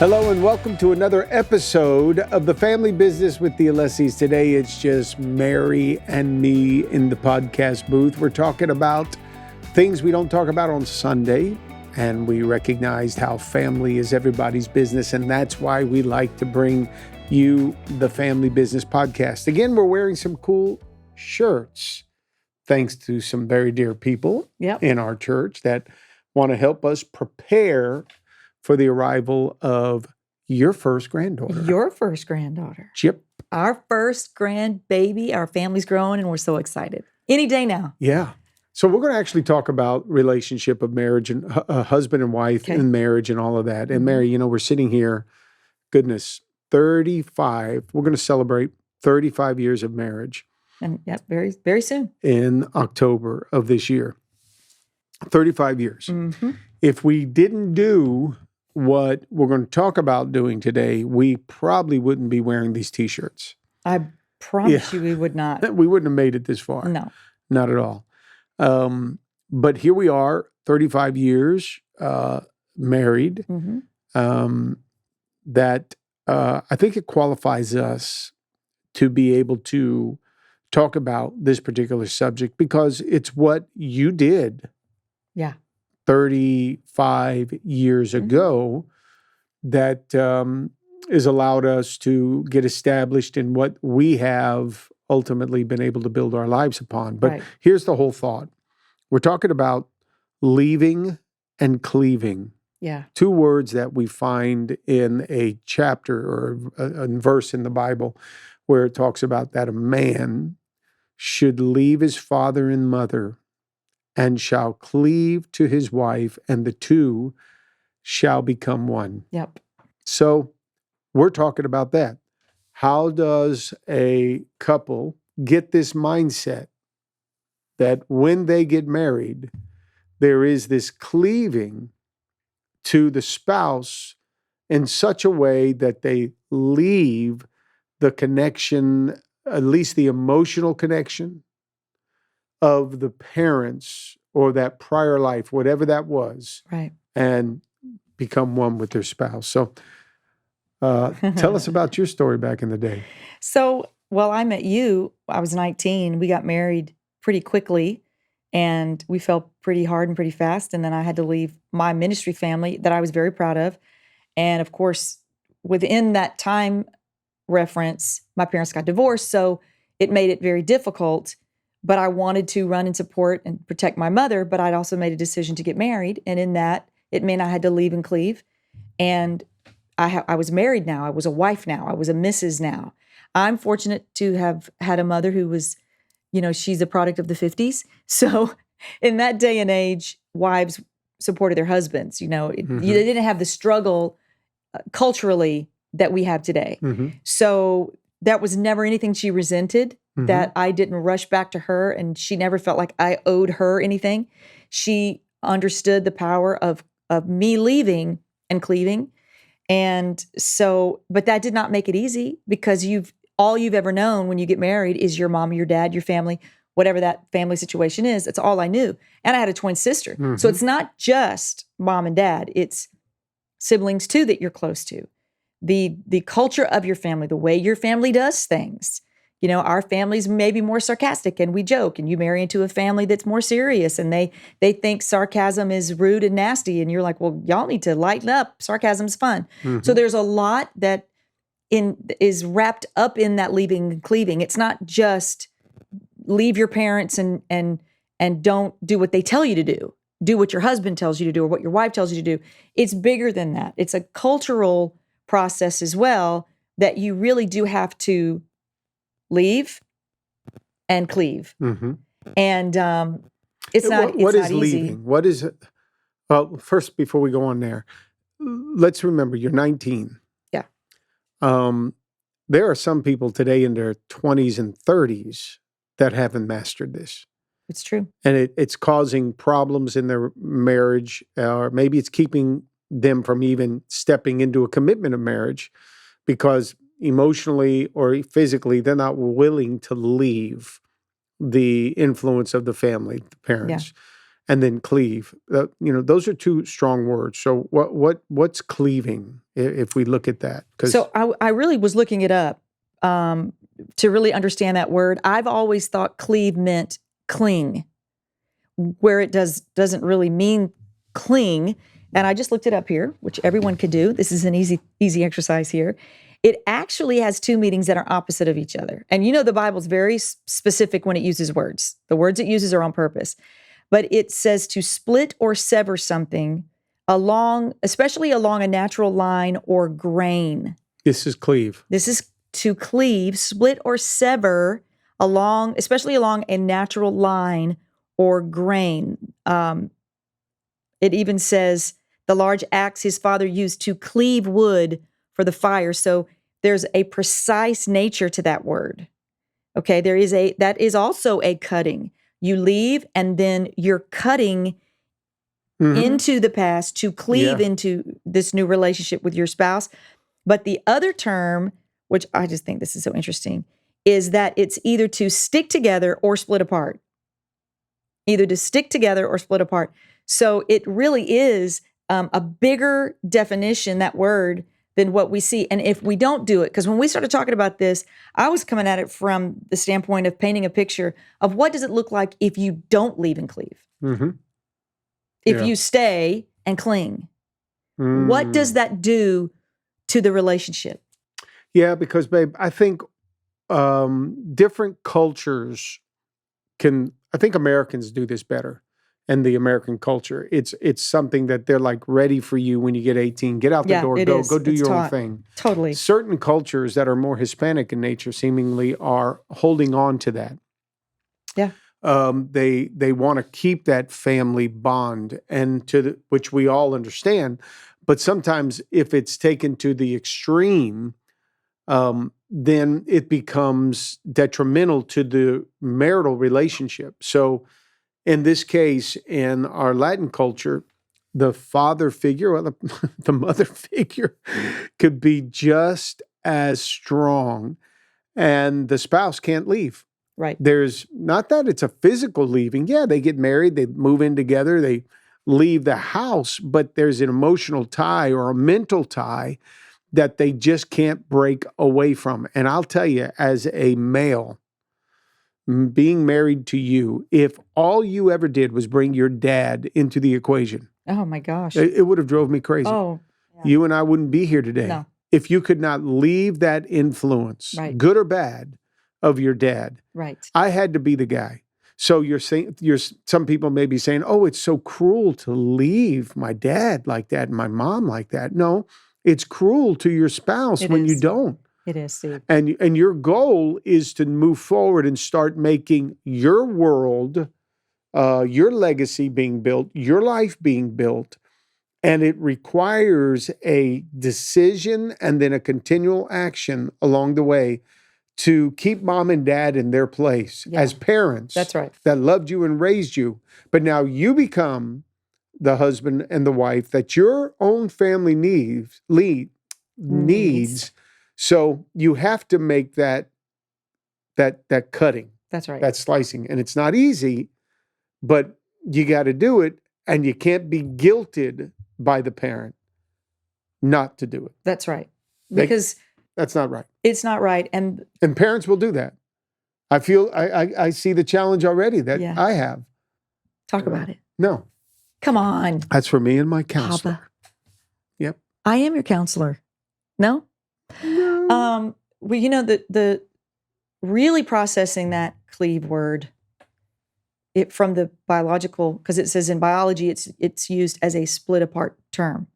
Hello and welcome to another episode of The Family Business with the Alessis. Today it's just Mary and me in the podcast booth. We're talking about things we don't talk about on Sunday, and we recognized how family is everybody's business, and that's why we like to bring you the Family Business Podcast. Again, we're wearing some cool shirts thanks to some very dear people in our church that want to help us prepare for the arrival of your first granddaughter. Your first granddaughter. Yep. Our first grandbaby. Our family's growing and we're so excited. Any day now. Yeah. So we're going to actually talk about relationship of marriage and husband and wife and marriage and all of that. And Mary, we're sitting here, goodness, 35. We're going to celebrate 35 years of marriage. And very, very soon. In October of this year. 35 years. Mm-hmm. If we didn't do what we're going to talk about doing today, we probably wouldn't be wearing these T-shirts. I promise you we would not. We wouldn't have made it this far. No. Not at all. But here we are, 35 years married. Mm-hmm. That I think it qualifies us to be able to talk about this particular subject because it's what you did. Yeah. 35 years ago that has allowed us to get established in what we have ultimately been able to build our lives upon. But here's the whole thought. We're talking about leaving and cleaving. Yeah. Two words that we find in a chapter or a verse in the Bible where it talks about that a man should leave his father and mother and shall cleave to his wife, and the two shall become one. Yep. So we're talking about that. How does a couple get this mindset that when they get married, there is this cleaving to the spouse in such a way that they leave the connection, at least the emotional connection, of the parents or that prior life, whatever that was, and become one with their spouse. So tell us about your story back in the day. So, I met you. I was 19. We got married pretty quickly, and we fell pretty hard and pretty fast. And then I had to leave my ministry family that I was very proud of. And of course, within that time reference, my parents got divorced. So it made it very difficult. But I wanted to run and support and protect my mother, but I'd also made a decision to get married. And in that, it meant I had to leave and cleave. And I was married now. I was a wife now. I was a Mrs. now. I'm fortunate to have had a mother who was, she's a product of the 50s. So in that day and age, wives supported their husbands. They didn't have the struggle culturally that we have today. Mm-hmm. So that was never anything she resented. Mm-hmm. That I didn't rush back to her, and she never felt like I owed her anything. She understood the power of me leaving and cleaving. And so, but that did not make it easy because all you've ever known when you get married is your mom, your dad, your family, whatever that family situation is. That's all I knew. And I had a twin sister. Mm-hmm. So it's not just mom and dad, it's siblings too that you're close to. The culture of your family, the way your family does things. Our family's maybe more sarcastic and we joke, and you marry into a family that's more serious and they think sarcasm is rude and nasty. And you're like, well, y'all need to lighten up. Sarcasm's fun. Mm-hmm. So there's a lot that is wrapped up in that leaving and cleaving. It's not just leave your parents and don't do what they tell you to do. Do what your husband tells you to do or what your wife tells you to do. It's bigger than that. It's a cultural process as well that you really do have to leave and cleave. Mm-hmm. And it's not What is not easy. Leaving? What is it? Well, first, before we go on there, let's remember you're 19. Yeah. There are some people today in their 20s and 30s that haven't mastered this. It's true. And it's causing problems in their marriage, or maybe it's keeping them from even stepping into a commitment of marriage because emotionally or physically, they're not willing to leave the influence of the family, the parents. and then cleave. Those are two strong words. So what's cleaving if we look at that? So I really was looking it up to really understand that word. I've always thought cleave meant cling, where it doesn't really mean cling. And I just looked it up here, which everyone could do. This is an easy exercise here. It actually has two meanings that are opposite of each other. And the Bible's very specific when it uses words. The words it uses are on purpose. But it says to split or sever something especially along a natural line or grain. This is cleave. This is to cleave, split or sever especially along a natural line or grain. It even says the large axe his father used to cleave wood for the fire. So there's a precise nature to that word. Okay, that is also a cutting. You leave and then you're cutting into the past to cleave into this new relationship with your spouse. But the other term, which I just think this is so interesting, is that it's either to stick together or split apart. Either to stick together or split apart. So it really is a bigger definition, that word, than what we see. And if we don't do it, because when we started talking about this, I was coming at it from the standpoint of painting a picture of what does it look like if you don't leave and cleave? Mm-hmm. If you stay and cling, what does that do to the relationship? Yeah, because, babe, I think different cultures I think Americans do this better. And the American culture, it's something that they're like ready for you when you get 18. Get out the door, go do your own thing. Totally. Certain cultures that are more Hispanic in nature seemingly are holding on to that. Yeah. They want to keep that family bond, and which we all understand. But sometimes if it's taken to the extreme, then it becomes detrimental to the marital relationship. So in this case, in our Latin culture, the father figure or the mother figure could be just as strong, and the spouse can't leave. Right. There's not that it's a physical leaving. Yeah, they get married, they move in together, they leave the house, but there's an emotional tie or a mental tie that they just can't break away from. And I'll tell you, as a male, being married to you, if all you ever did was bring your dad into the equation, oh my gosh, it would have drove me crazy. Oh, yeah. You and I wouldn't be here today. No. If you could not leave that influence, good or bad, of your dad. Right. I had to be the guy. So some people may be saying, "Oh, it's so cruel to leave my dad like that and my mom like that." No, it's cruel to your spouse when you don't. It is, Steve. And your goal is to move forward and start making your world, your legacy being built, your life being built. And it requires a decision and then a continual action along the way to keep mom and dad in their place as parents. That's right. That loved you and raised you. But now you become the husband and the wife that your own family needs. So you have to make that cutting. That's right. That slicing. And it's not easy, but you got to do it, and you can't be guilted by the parent not to do it. That's right. Because that's not right. It's not right. And parents will do that. I feel I see the challenge already that I have. Talk about it. No. Come on. That's for me and my counselor. Papa. Yep. I am your counselor. No? No. Well, the really processing that cleave word, it from the biological, because it says in biology it's used as a split apart term.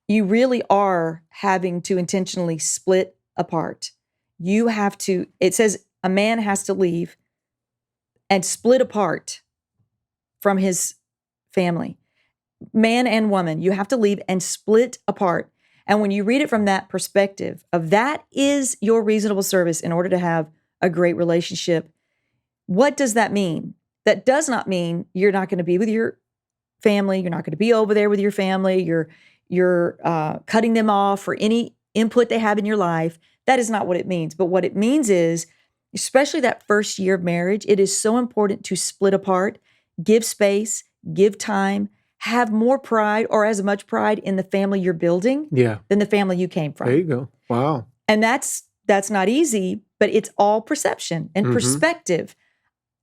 You really are having to intentionally split apart. You have to, it says a man has to leave and split apart from his family. Man and woman, you have to leave and split apart. And when you read it from that perspective of that is your reasonable service in order to have a great relationship, what does that mean? That does not mean you're not going to be with your family. You're not going to be over there with your family. You're cutting them off for any input they have in your life. That is not what it means. But what it means is, especially that first year of marriage, it is so important to split apart, give space, give time, have more pride or as much pride in the family you're building Yeah. than the family you came from. There you go. Wow. And that's not easy, but it's all perception and perspective.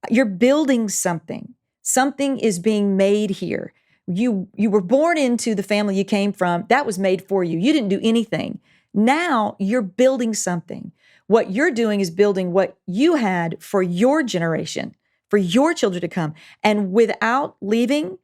You're building something. Something is being made here. You were born into the family you came from. That was made for you. You didn't do anything. Now you're building something. What you're doing is building what you had for your generation, for your children to come. And without leaving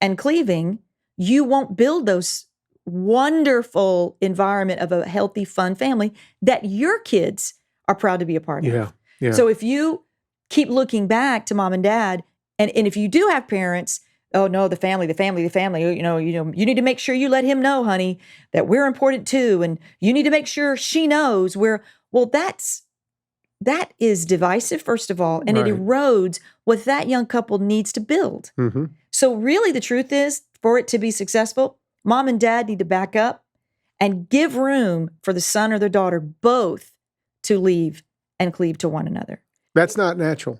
and cleaving, you won't build those wonderful environment of a healthy, fun family that your kids are proud to be a part of. Yeah. So if you keep looking back to mom and dad, and if you do have parents, oh no, the family, you need to make sure you let him know, honey, that we're important too, and you need to make sure she knows that is divisive, first of all, and it erodes what that young couple needs to build. So really the truth is, for it to be successful, mom and dad need to back up and give room for the son or the daughter both to leave and cleave to one another. That's not natural.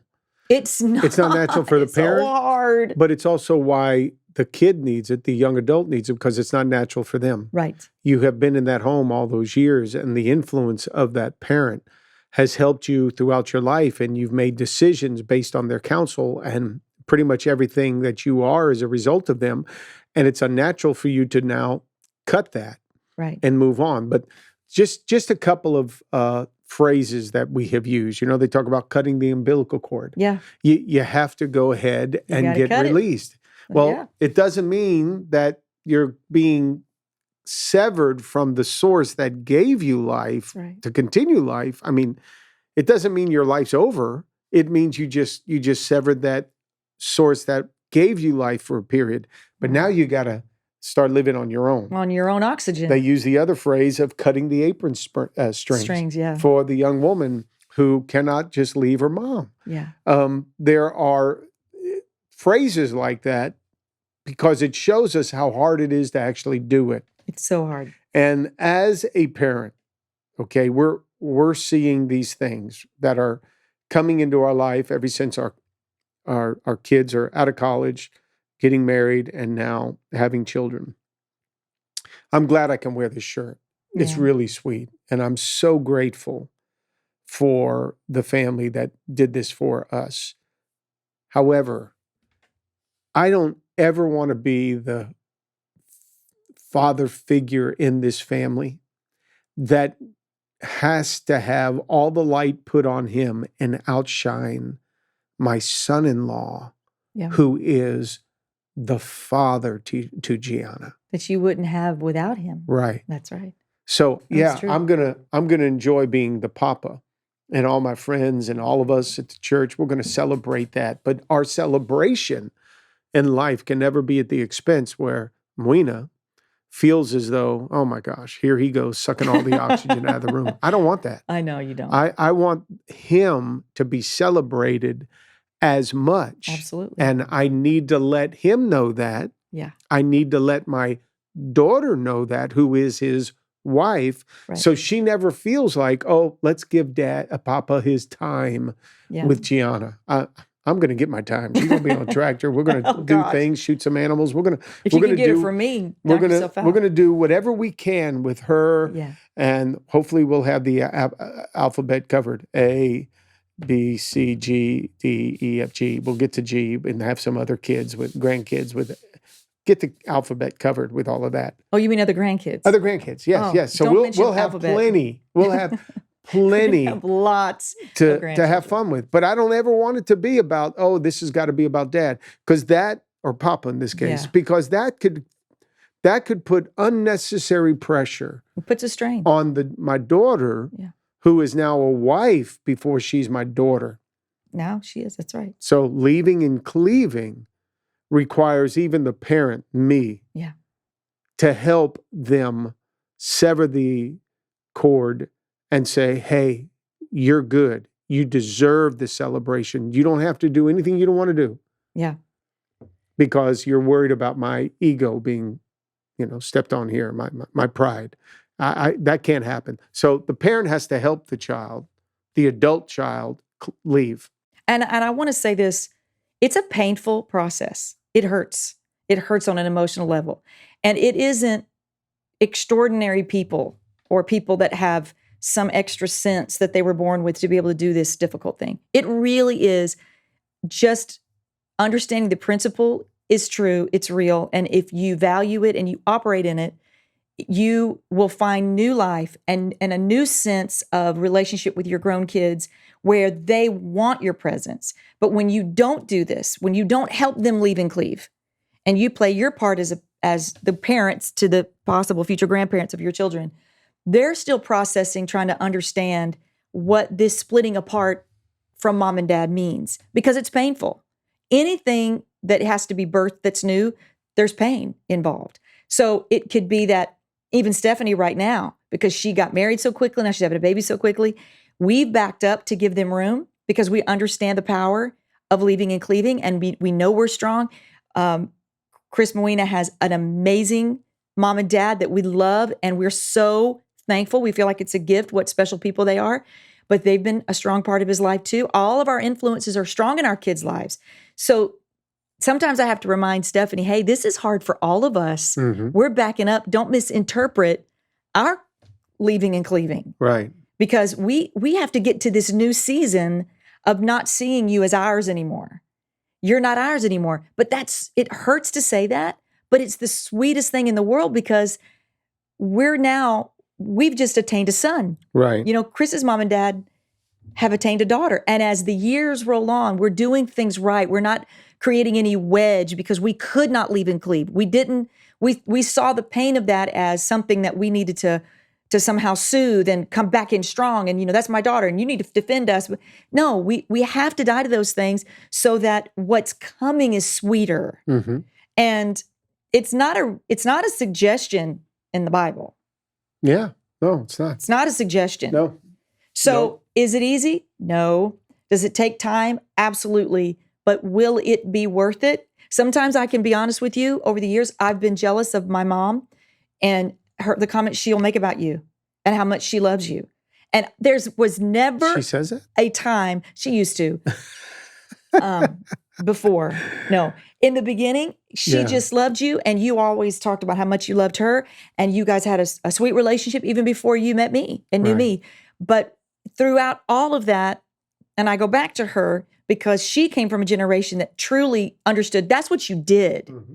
It's not. It's not natural for the parent. So hard. But it's also why the kid needs it, the young adult needs it, because it's not natural for them. Right. You have been in that home all those years, and the influence of that parent has helped you throughout your life, and you've made decisions based on their counsel, and pretty much everything that you are is a result of them. And it's unnatural for you to now cut that and move on. But just a couple of phrases that we have used. They talk about cutting the umbilical cord. Yeah. You have to go ahead and get released. Well, it doesn't mean that you're being severed from the source that gave you life to continue life. I mean, it doesn't mean your life's over. It means you just severed that source that gave you life for a period. But now you got to start living on your own. On your own oxygen. They use the other phrase of cutting the apron strings for the young woman who cannot just leave her mom. Yeah. There are phrases like that because it shows us how hard it is to actually do it. It's so hard. And as a parent, okay, we're seeing these things that are coming into our life ever since our kids are out of college, getting married, and now having children. I'm glad I can wear this shirt. It's really sweet. And I'm so grateful for the family that did this for us. However, I don't ever want to be the father figure in this family that has to have all the light put on him and outshine my son-in-law, who is the father to Gianna. That you wouldn't have without him. Right. That's right. So I'm gonna enjoy being the papa, and all my friends and all of us at the church, we're gonna celebrate that. But our celebration in life can never be at the expense where Moina feels as though, oh my gosh, here he goes sucking all the oxygen out of the room. I don't want that. I know you don't. I want him to be celebrated as much. Absolutely. And I need to let him know that. Yeah. I need to let my daughter know that, who is his wife. Right. So she never feels like, oh, let's give Papa his time with Gianna. I'm going to get my time. She's going to be on a tractor. We're going to do things, shoot some animals. We're going to. If you can get it from me, knock yourself out. We're going to do whatever we can with her. Yeah. And hopefully we'll have the alphabet covered. A, B, C, G, D, E, F, G. We'll get to G and have some other kids with grandkids with. Get the alphabet covered with all of that. Oh, you mean other grandkids? Other grandkids, yes, yes. So we'll have plenty. We'll have plenty. Have lots to have fun with. But I don't ever want it to be about, oh, this has got to be about dad, because that, or Papa in this case, because that could put unnecessary pressure. It puts a strain on my daughter, who is now a wife before she's my daughter. Now she is. That's right. So leaving and cleaving requires even the parent, me, to help them sever the cord and say, hey, you're good. You deserve the celebration. You don't have to do anything you don't want to do. Yeah. Because you're worried about my ego being, stepped on here, my pride. That can't happen. So the parent has to help the child, the adult child, leave. And I want to say this, it's a painful process. It hurts. It hurts on an emotional level. And it isn't extraordinary people or people that have some extra sense that they were born with to be able to do this difficult thing. It really is just understanding the principle is true, it's real, and if you value it and you operate in it, you will find new life and a new sense of relationship with your grown kids where they want your presence. But when you don't do this, when you don't help them leave and cleave, and you play your part as the parents to the possible future grandparents of your children, they're still processing, trying to understand what this splitting apart from mom and dad means, because it's painful. Anything that has to be birthed that's new, there's pain involved. So it could be that even Stephanie right now, because she got married so quickly, now she's having a baby so quickly, we've backed up to give them room because we understand the power of leaving and cleaving, and we know we're strong. Chris Moena has an amazing mom and dad that we love, and we're so thankful. We feel like it's a gift, what special people they are, but they've been a strong part of his life too. All of our influences are strong in our kids' lives. So sometimes I have to remind Stephanie, hey, this is hard for all of us. Mm-hmm. We're backing up. Don't misinterpret our leaving and cleaving. Right. Because we have to get to this new season of not seeing you as ours anymore. You're not ours anymore. But it hurts to say that, but it's the sweetest thing in the world because we've just attained a son. Right. You know, Chris's mom and dad have attained a daughter. And as the years roll on, we're doing things right. We're not creating any wedge because we could not leave and cleave. We saw the pain of that as something that we needed to somehow soothe and come back in strong. And, you know, that's my daughter and you need to defend us. But no, we have to die to those things so that what's coming is sweeter. Mm-hmm. And it's not a suggestion in the Bible. Yeah. No, it's not. It's not a suggestion. No. So Is it easy? No. Does it take time? Absolutely. But will it be worth it? Sometimes I can be honest with you. Over the years, I've been jealous of my mom and the comments she'll make about you and how much she loves you. And was never She says it? a time, she used to, before. No. In the beginning, she just loved you, and you always talked about how much you loved her, and you guys had a sweet relationship even before you met me and knew me. But throughout all of that, and I go back to her because she came from a generation that truly understood that's what you did. Mm-hmm.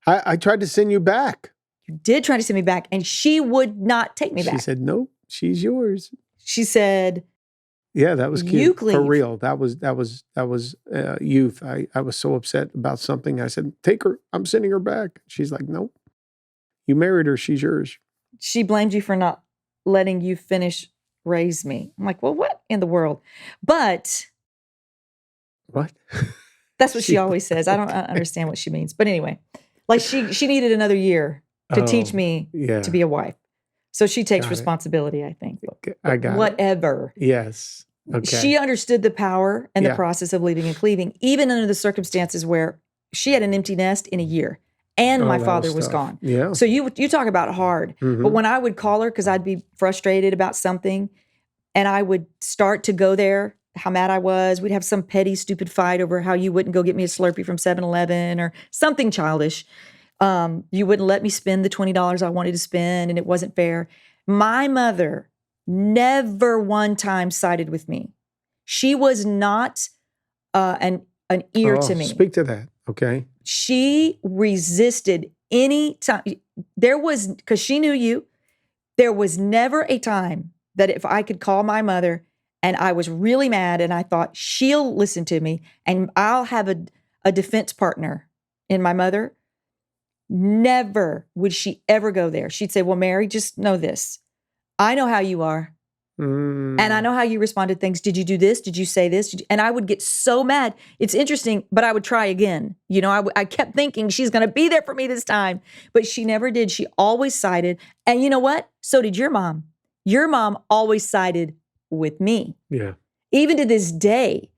I tried to send you back. You did try to send me back, and she would not take me back. She said, "No, she's yours." She said, "Yeah, that was cute. You cleave. For real. That was youth. I was so upset about something. I said, take her. I'm sending her back." She's like, "Nope. You married her. She's yours." She blamed you for not letting you raise me. I'm like, well, what in the world? But what? That's what she always says. I don't understand what she means. But anyway, like she needed another year to teach me to be a wife. So she takes responsibility, I think. I got whatever. it. Yes. Okay. She understood the power and the process of leaving and cleaving, even under the circumstances where she had an empty nest in a year and my father was gone. Yeah. So you talk about hard. Mm-hmm. But when I would call her, because I'd be frustrated about something, and I would start to go there, how mad I was. We'd have some petty, stupid fight over how you wouldn't go get me a Slurpee from 7-Eleven or something childish. You wouldn't let me spend the $20 I wanted to spend, and it wasn't fair. My mother never one time sided with me. She was not an ear to me. Speak to that, okay? She resisted any time. Because she knew you, there was never a time that if I could call my mother and I was really mad and I thought she'll listen to me and I'll have a defense partner in my mother, never would she ever go there. She'd say, well, Mary, just know this. I know how you are. And I know how you respond to things. Did you do this? Did you say this? And I would get so mad. It's interesting, but I would try again. You know, I kept thinking she's going to be there for me this time, but she never did. She always sided. And you know what? So did your mom. Your mom always sided with me. Yeah. Even to this day,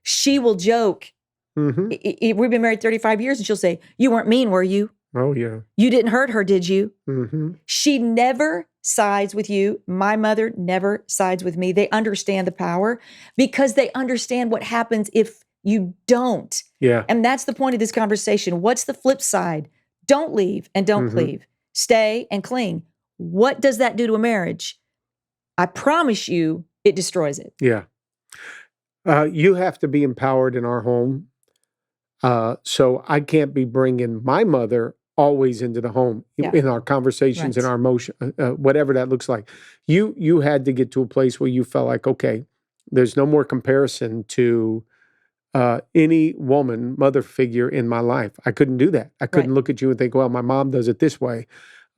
she will joke. Mm-hmm. We've been married 35 years and she'll say, you weren't mean, were you? Oh, yeah. You didn't hurt her, did you? Mm-hmm. She never sides with you. My mother never sides with me. They understand the power because they understand what happens if you don't. Yeah. And that's the point of this conversation. What's the flip side? Don't leave and don't cleave. Stay and cling. What does that do to a marriage? I promise you, it destroys it. Yeah. You have to be empowered in our home. So I can't be bringing my mother always into the home in our conversations, in our emotion, whatever that looks like. You had to get to a place where you felt like, okay, there's no more comparison to any woman, mother figure in my life. I couldn't do that. I couldn't look at you and think, well, my mom does it this way.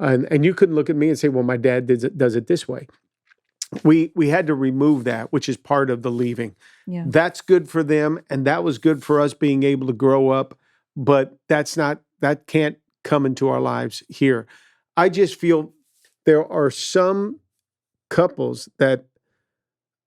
And you couldn't look at me and say, well, my dad does it this way. We had to remove that, which is part of the leaving. Yeah. That's good for them, and that was good for us being able to grow up, but that can't come into our lives here. I just feel there are some couples that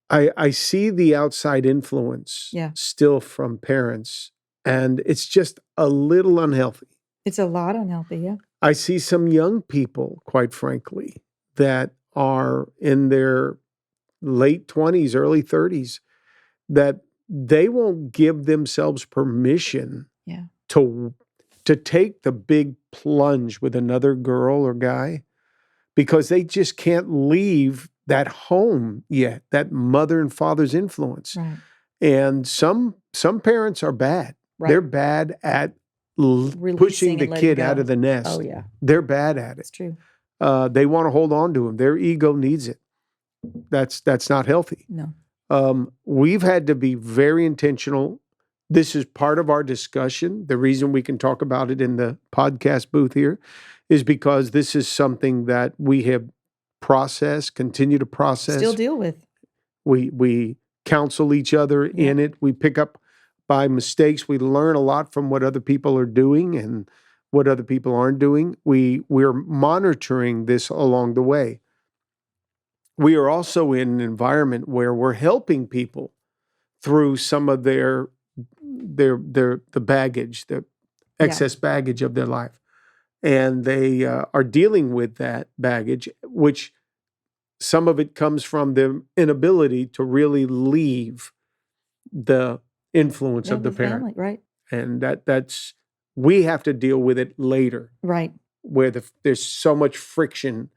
I see the outside influence still from parents, and it's just a little unhealthy. It's a lot unhealthy, yeah. I see some young people, quite frankly, that are in their late 20s, early 30s, that they won't give themselves permission to take the big plunge with another girl or guy because they just can't leave that home yet, that mother and father's influence. Right. And some parents are bad. Right. They're bad at pushing the kid out of the nest. Oh, yeah. They're bad at it. It's true. They want to hold on to him. Their ego needs it. That's not healthy. No. We've had to be very intentional. This is part of our discussion. The reason we can talk about it in the podcast booth here is because this is something that we have processed, continue to process. Still deal with. We counsel each other in it. We pick up by mistakes. We learn a lot from what other people are doing and what other people aren't doing. We're monitoring this along the way. We are also in an environment where we're helping people through some of the baggage, the excess baggage of their life. And they are dealing with that baggage, which some of it comes from their inability to really leave the influence of the parent. Family, right. And that's we have to deal with it later. Right. Where there's so much friction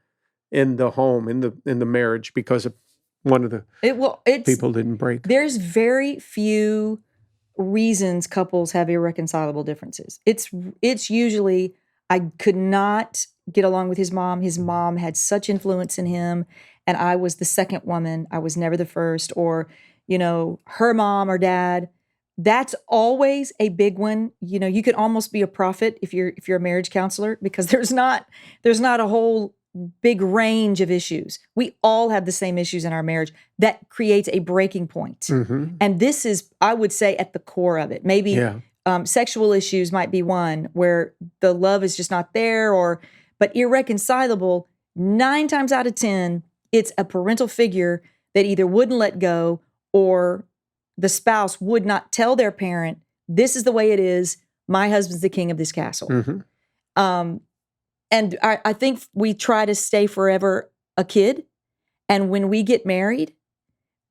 in the home, in the marriage, because of one of the people didn't break. There's very few reasons couples have irreconcilable differences. It's usually, I could not get along with his mom. His mom had such influence in him, and I was the second woman. I was never the first, or, her mom or dad. That's always a big one. You could almost be a prophet if you're a marriage counselor, because there's not a whole big range of issues. We all have the same issues in our marriage that creates a breaking point. Mm-hmm. And this is, I would say, at the core of it. Maybe sexual issues might be one where the love is just not there, but irreconcilable, 9 times out of 10, it's a parental figure that either wouldn't let go, or the spouse would not tell their parent, this is the way it is. My husband's the king of this castle. Mm-hmm. And I think we try to stay forever a kid. And when we get married,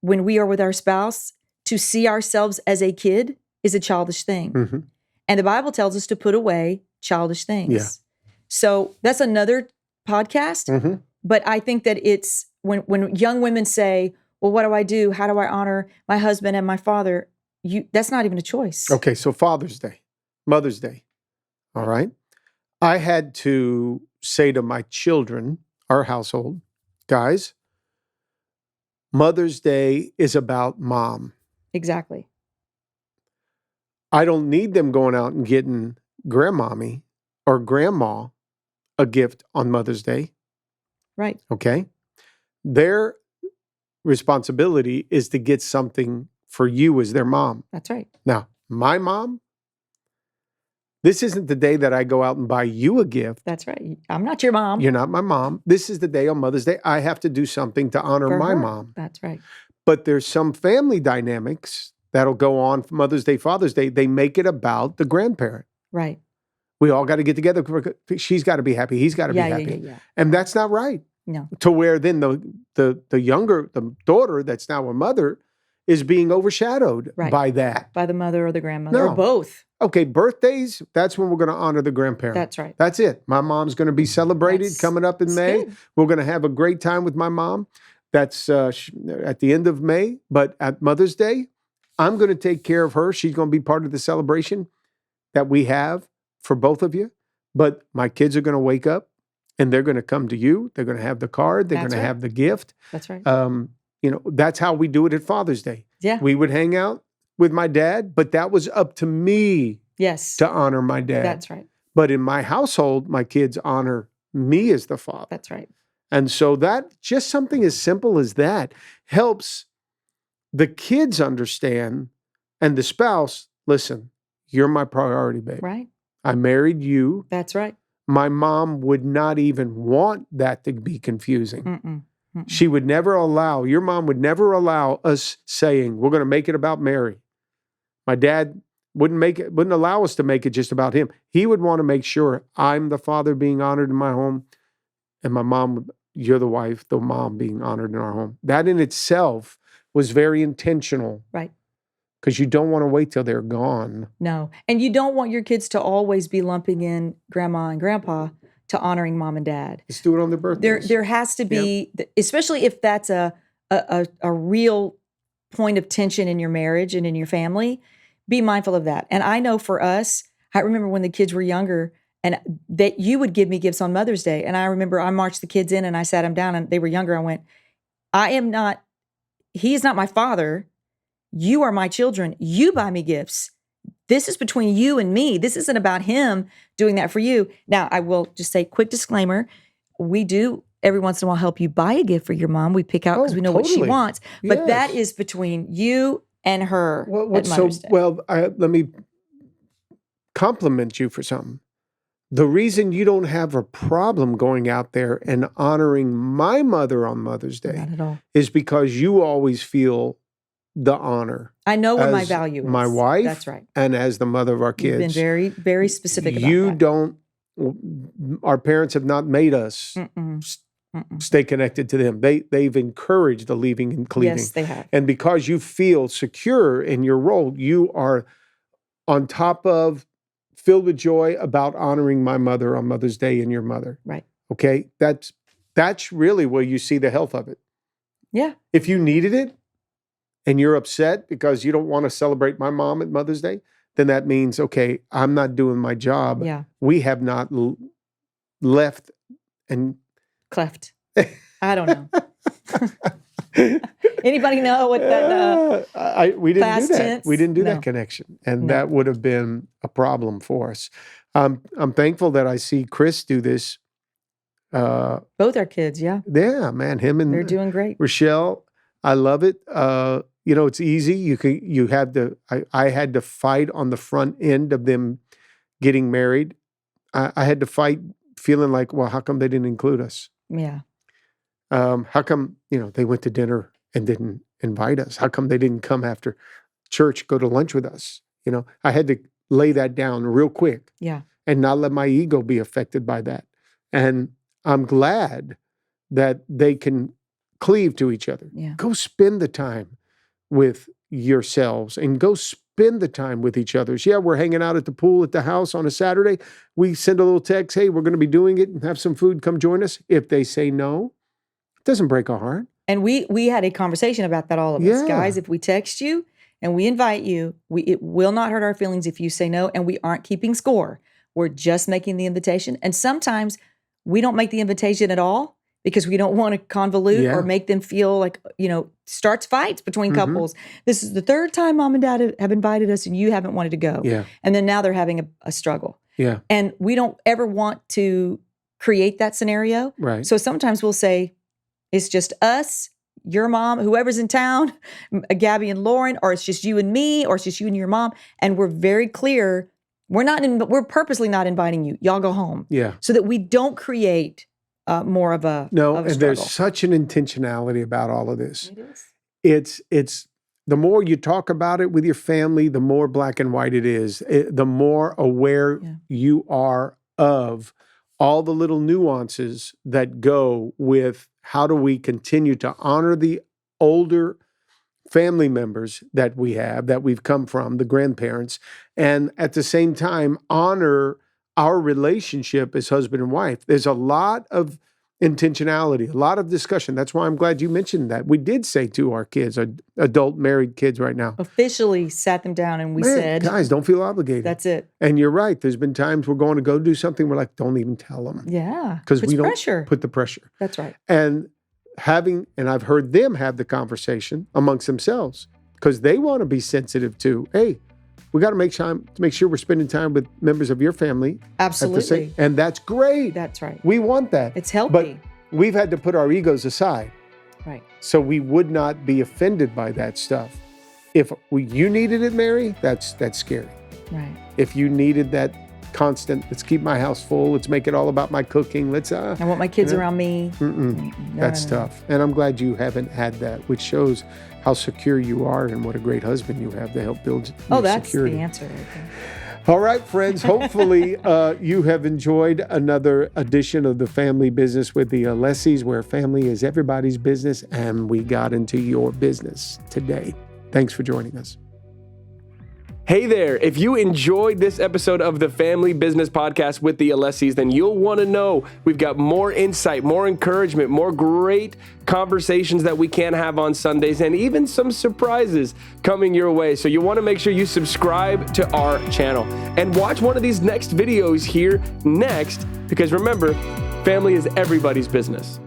when we are with our spouse, to see ourselves as a kid is a childish thing. Mm-hmm. And the Bible tells us to put away childish things. Yeah. So that's another podcast. Mm-hmm. But I think that it's when young women say, well, what do I do? How do I honor my husband and my father? That's not even a choice. Okay, so Father's Day, Mother's Day, all right? I had to say to my children, our household, guys, Mother's Day is about mom. Exactly. I don't need them going out and getting grandmommy or grandma a gift on Mother's Day. Right. Okay? Their responsibility is to get something for you as their mom. That's right. Now, my mom, this isn't the day that I go out and buy you a gift. That's right. I'm not your mom. You're not my mom. This is the day on Mother's Day I have to do something to honor For my her. mom. That's right. But there's some family dynamics that'll go on for Mother's Day, Father's Day. They make it about the grandparent. Right. We all got to get together. She's got to be happy. He's got to be happy. Yeah. And that's not right. No. To where then the daughter that's now a mother is being overshadowed Right. by that. By the mother or the grandmother or No. both. Okay, birthdays, that's when we're going to honor the grandparent. That's right. That's it. My mom's going to be celebrated That's- coming up in that's May. good. We're going to have a great time with my mom. That's at the end of May. But at Mother's Day, I'm going to take care of her. She's going to be part of the celebration that we have for both of you. But my kids are going to wake up and they're going to come to you. They're going to have the card. They're That's going to right. have the gift. That's right. That's how we do it at Father's Day. Yeah. We would hang out with my dad, but that was up to me Yes. to honor my dad. That's right. But in my household, my kids honor me as the father. That's right. And so that just something as simple as that helps the kids understand and the spouse, listen, you're my priority, babe. Right. I married you. That's right. My mom would not even want that to be confusing. Mm-mm. She would never allow, your mom would never allow us saying, we're going to make it about Mary. My dad wouldn't allow us to make it just about him. He would want to make sure I'm the father being honored in my home, and my mom, you're the wife, the mom being honored in our home. That in itself was very intentional. Right. Because you don't want to wait till they're gone. No. And you don't want your kids to always be lumping in grandma and grandpa to honoring mom and dad. Let's do it on their birthdays. There has to be, especially if that's a real point of tension in your marriage and in your family, be mindful of that. And I know for us, I remember when the kids were younger and that you would give me gifts on Mother's Day. And I remember I marched the kids in and I sat them down and they were younger. I went, he is not my father. You are my children. You buy me gifts. This is between you and me. This isn't about him doing that for you. Now, I will just say, quick disclaimer, we do every once in a while help you buy a gift for your mom. We pick out because we know what she wants. But that is between you and her at Mother's Day. Well, let me compliment you for something. The reason you don't have a problem going out there and honoring my mother on Mother's Day Not at all. is because you always feel the honor. I know what my value is. My wife. That's right. And as the mother of our kids. You've been very, very specific about you that. don't, our parents have not made us stay connected to them. They've encouraged the leaving and cleaving. Yes, they have. And because you feel secure in your role, you are on top of, filled with joy about honoring my mother on Mother's Day and your mother. Right. Okay? That's really where you see the health of it. Yeah. If you needed it and you're upset because you don't want to celebrate my mom at Mother's Day, then that means, okay, I'm not doing my job. Yeah. We have not left and cleft. I don't know. Anybody know what that we didn't past do that. tense? We didn't do No. that connection. And No. that would have been a problem for us. I'm thankful that I see Chris do this. both our kids, yeah. Yeah, man, him and They're doing great. Rochelle, I love it. It's easy. I had to fight on the front end of them getting married. I had to fight feeling like, well, how come they didn't include us? Yeah. How come, they went to dinner and didn't invite us? How come they didn't come after church, go to lunch with us? I had to lay that down real quick. Yeah. And not let my ego be affected by that. And I'm glad that they can cleave to each other. Yeah. Go spend the time with yourselves and go spend the time with each other. Yeah, we're hanging out at the pool at the house on a Saturday. We send a little text, hey, we're going to be doing it and have some food. Come join us. If they say no, it doesn't break our heart. And we had a conversation about that, all of us. Yeah. Guys, if we text you and we invite you, it will not hurt our feelings if you say no, and we aren't keeping score. We're just making the invitation. And sometimes we don't make the invitation at all because we don't want to convolute or make them feel like, starts fights between couples. This is the third time mom and dad have invited us and you haven't wanted to go. Yeah. And then now they're having a struggle. Yeah. And we don't ever want to create that scenario. Right. So sometimes we'll say, it's just us, your mom, whoever's in town, Gabby and Lauren, or it's just you and me, or it's just you and your mom. And we're very clear. We're purposely not inviting you. Y'all go home. Yeah. So that we don't create more of a No, of a and struggle. there's such an intentionality about all of this. It is. It's the more you talk about it with your family, the more black and white it is. The more aware you are of all the little nuances that go with how do we continue to honor the older family members that we have, that we've come from, the grandparents, and at the same time, honor our relationship as husband and wife. There's a lot of intentionality, a lot of discussion. That's why I'm glad you mentioned that. We did say to our kids, our adult married kids right now, officially sat them down and we said, guys, don't feel obligated. That's it. And you're right. There's been times we're going to go do something. We're like, don't even tell them. Yeah. Because we don't pressure. put the pressure. That's right. And I've heard them have the conversation amongst themselves because they want to be sensitive to, hey, we got to make sure we're spending time with members of your family. Absolutely. And that's great. That's right. We want that. It's healthy. But we've had to put our egos aside. Right. So we would not be offended by that stuff. If you needed it, Mary, that's scary. Right. If you needed that constant, let's keep my house full, let's make it all about my cooking, I want my kids around me. That's tough. And I'm glad you haven't had that, which shows how secure you are and what a great husband you have to help build your that's security. the answer right there. All right, friends, hopefully you have enjoyed another edition of The Family Business with the Alessis, where family is everybody's business, and we got into your business today. Thanks for joining us. Hey there, if you enjoyed this episode of the Family Business Podcast with the Alessis, then you'll want to know we've got more insight, more encouragement, more great conversations that we can have on Sundays, and even some surprises coming your way. So you want to make sure you subscribe to our channel and watch one of these next videos here next, because remember, family is everybody's business.